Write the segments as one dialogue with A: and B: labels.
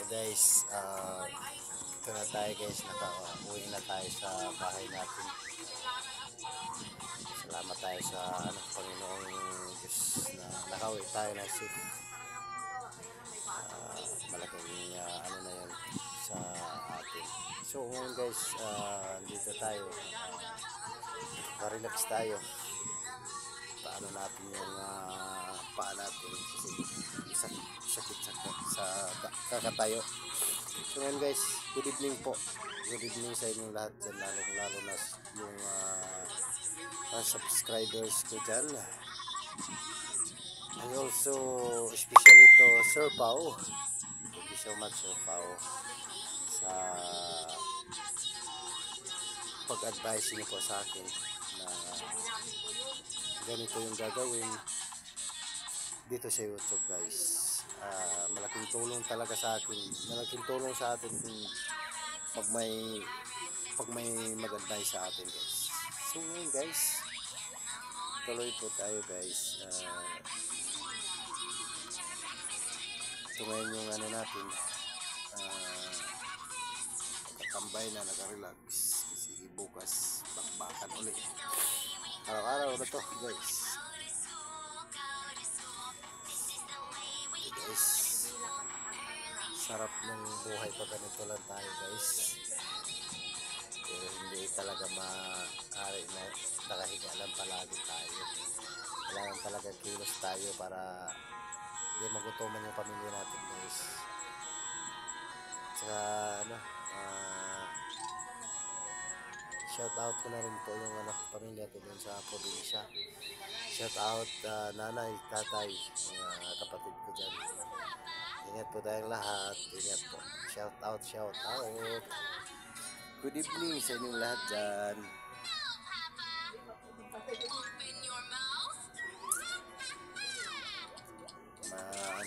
A: Guys, ito na tayo guys, nakauwi na tayo sa bahay natin. Salamat tayo sa Panginoong Diyos na nakauwi tayo na safe. Malaking na yun sa atin. So ngayon guys, dito tayo, relax tayo. Paano natin yung paa natin kasi sakit sa kakatayo. So ngayon guys, good evening po. Good evening sa inyong lahat dyan, lalo na yung subscribers ko dyan. And also, especially to Sir Pao. Thank you so much Sir Pao sa pag-advise niyo po sa akin na ganito yung gagawin dito sa YouTube guys. Malaking tulong talaga sa akin, malaking tulong sa atin kung pag may mag-advise sa atin guys. So ngayon guys, tuloy po tayo guys. Ito ngayon yung natin, kakambay na, nakarelax kasi bukas bakbakan ulit araw-araw na to guys. Okay guys, sarap ng buhay pag ganito lang tayo guys, pero hindi talaga maaari na nakahiga lang palagi tayo. Kailangan talaga kilos tayo para hindi magutuman yung pamilya natin guys. Saka shout out ko na rin po yung pamilya ko dun sa probinsya. Shout out nanay, tatay, mga kapatid ko dyan. Ingat po tayong lahat. Ingat po. Shout out. Good evening sa inyong lahat dyan.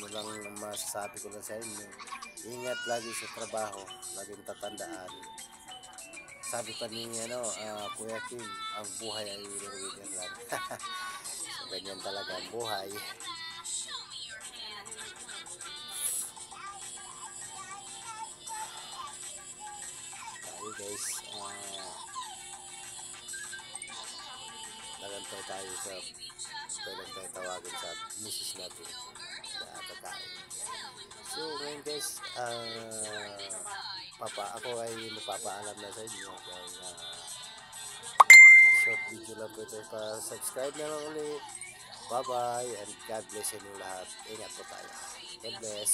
A: Lang masasabi ko lang sa inyo, ingat lagi sa trabaho, laging tatandaan. Sabi pa ni Kuya Kim, ang buhay ay winner lang. So, ganyan talaga ang buhay. Tayo guys, nagantay tayo sa pwedeng tayo tawagin sa misis natin na kakain. So ngayon guys, ako ay magpapaalam na sa inyo dahil short video lang po ito. Pa-subscribe na lang ulit. Bye bye and God bless inyo lahat. Ingat po tayo. God bless.